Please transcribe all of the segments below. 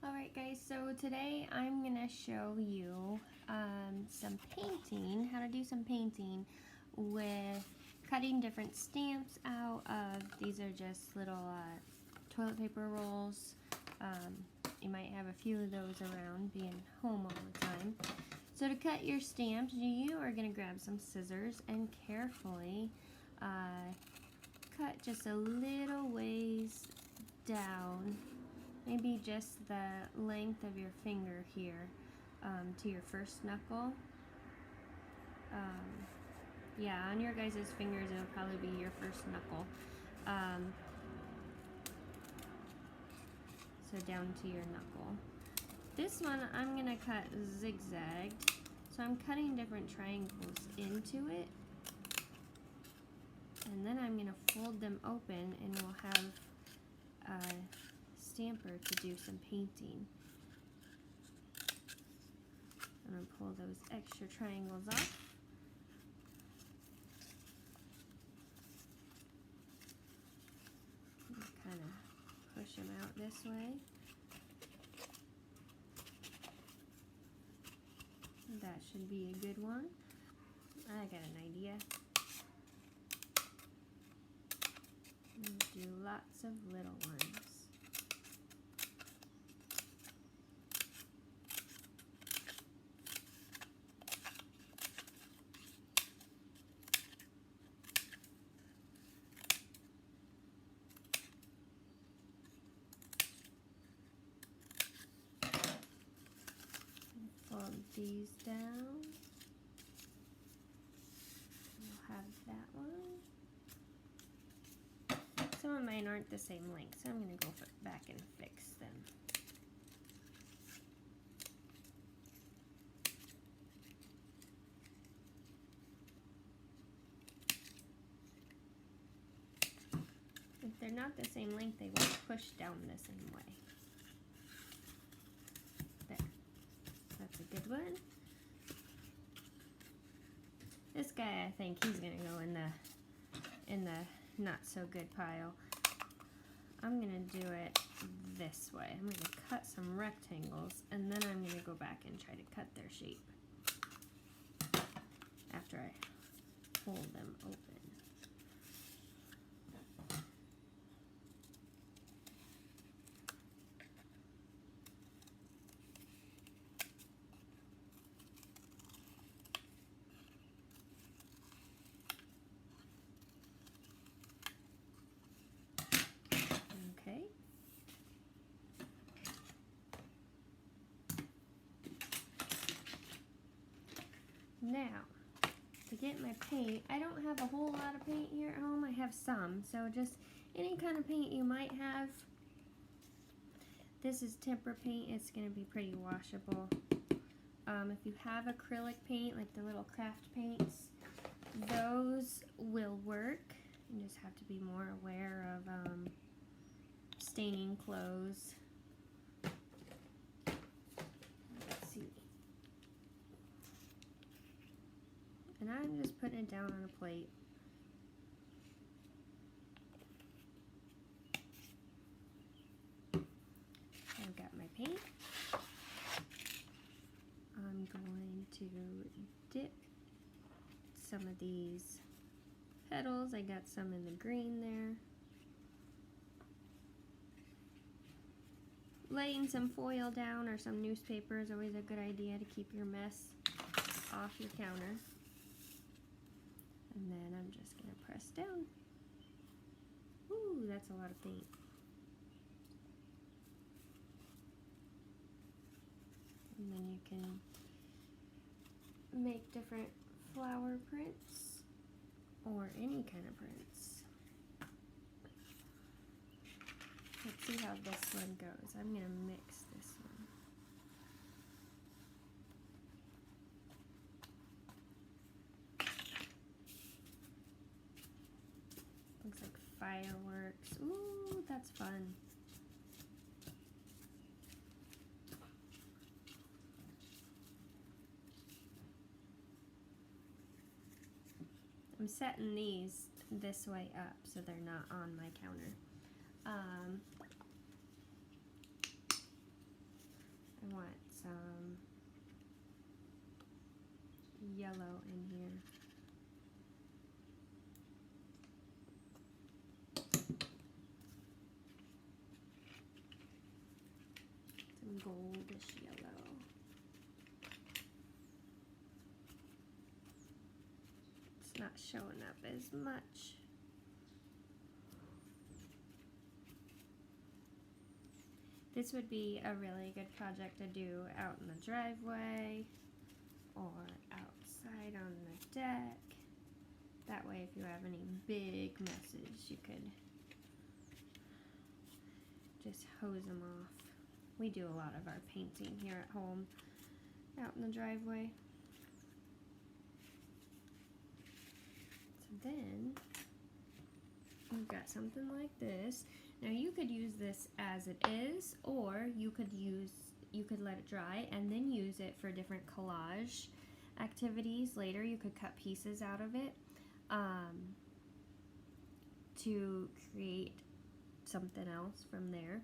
Alright guys, so today I'm going to show you some painting, how to do some painting with cutting different stamps out of, these are just little toilet paper rolls. You might have a few of those around being home all the time. So to cut your stamps, you are going to grab some scissors and carefully cut just a little ways down, maybe just the length of your finger here to your first knuckle. Yeah, on your guys' fingers it'll probably be your first knuckle. So down to your knuckle. This one I'm going to cut zigzagged, so I'm cutting different triangles into it. And then I'm going to fold them open and we'll have a stamper to do some painting. I'm going to pull those extra triangles off. Kind of push them out this way. That should be a good one. I got an idea. Do lots of little ones. Fold these down. We'll have that one. Some of mine aren't the same length, so I'm going to go back and fix them. If they're not the same length, they won't push down the same way. There. That's a good one. This guy, I think he's going to go in the not so good pile. I'm going to do it this way. I'm going to cut some rectangles and then I'm going to go back and try to cut their shape after I fold them open. Okay. Now, to get my paint, I don't have a whole lot of paint here at home. I have some, so just any kind of paint you might have. This is tempera paint. It's going to be pretty washable. If you have acrylic paint, like the little craft paints, those will work. You just have to be more aware of staining clothes. Let's see. And I'm just putting it down on a plate. I've got my paint. I'm going to dip some of these petals. I got some in the green there. Laying some foil down or some newspaper is always a good idea to keep your mess off your counter. And then I'm just going to press down. Ooh, that's a lot of paint. And then you can make different flower prints or any kind of prints. Let's see how this one goes. I'm going to mix this one. Looks like fireworks. Ooh, that's fun. I'm setting these this way up so they're not on my counter. I want some yellow in here. Some goldish yellow. It's not showing up as much. This would be a really good project to do out in the driveway or outside on the deck. That way, if you have any big messes, you could just hose them off. We do a lot of our painting here at home out in the driveway. So then we've got something like this. Now you could use this as it is, or you could let it dry and then use it for different collage activities later. You could cut pieces out of it to create something else from there.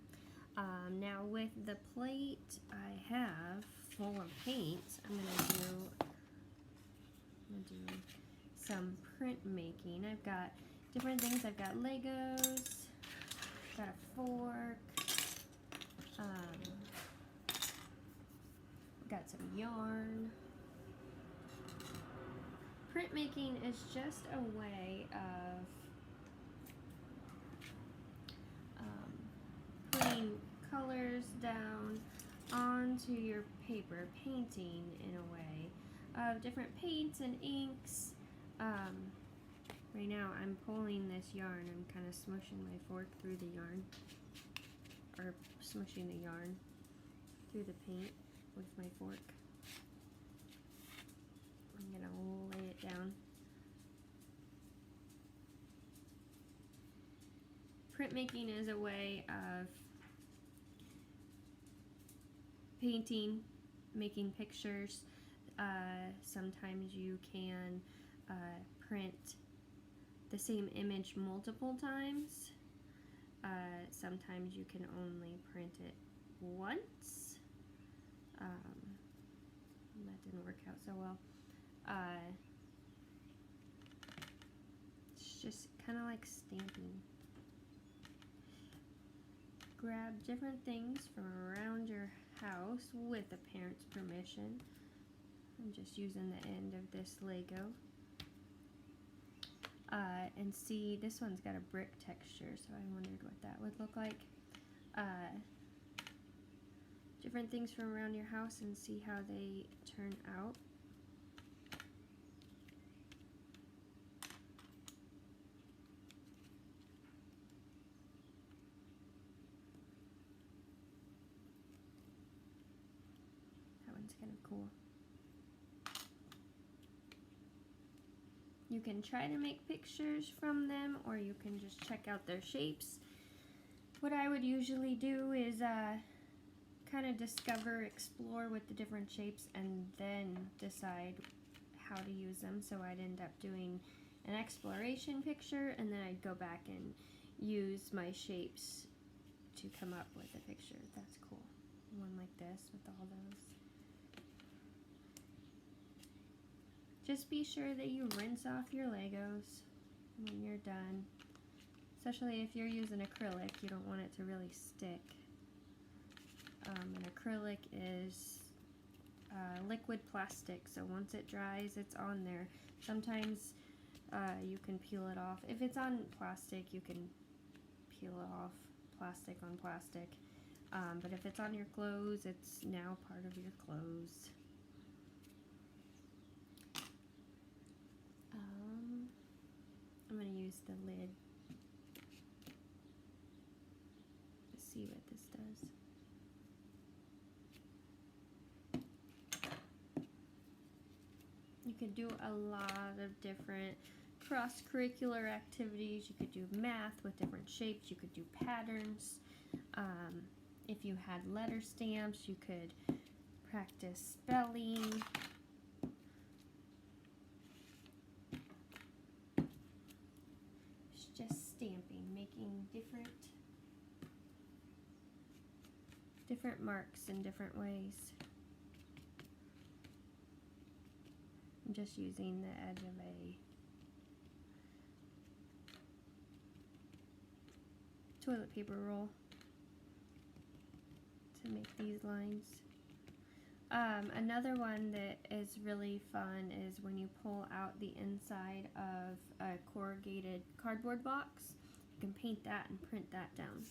Now with the plate I have full of paint, I'm gonna do some printmaking. I've got different things. I've got Legos. Got a fork, got some yarn. Printmaking is just a way of putting colors down onto your paper, painting in a way of different paints and inks. Right now I'm pulling this yarn. I'm kind of smushing my fork through the yarn, or smushing the yarn through the paint with my fork. I'm going to lay it down. Printmaking is a way of painting, making pictures. Sometimes you can print the same image multiple times. Sometimes you can only print it once. That didn't work out so well. It's just kind of like stamping. Grab different things from around your house with a parent's permission. I'm just using the end of this Lego. And see, this one's got a brick texture, so I wondered what that would look like. Different things from around your house and see how they turn out. That one's kind of cool. You can try to make pictures from them, or you can just check out their shapes. What I would usually do is kind of discover, explore with the different shapes, and then decide how to use them. So I'd end up doing an exploration picture, and then I'd go back and use my shapes to come up with a picture. That's cool. One like this with all those. Just be sure that you rinse off your Legos when you're done. Especially if you're using acrylic, you don't want it to really stick. And acrylic is liquid plastic, so once it dries, it's on there. Sometimes you can peel it off. If it's on plastic, you can peel it off, plastic on plastic. But if it's on your clothes, it's now part of your clothes. I'm going to use the lid to see what this does. You could do a lot of different cross-curricular activities. You could do math with different shapes. You could do patterns. If you had letter stamps, you could practice spelling. Just stamping, making different different marks in different ways. I'm just using the edge of a toilet paper roll to make these lines. Another one that is really fun is when you pull out the inside of a corrugated cardboard box. You can paint that and print that down.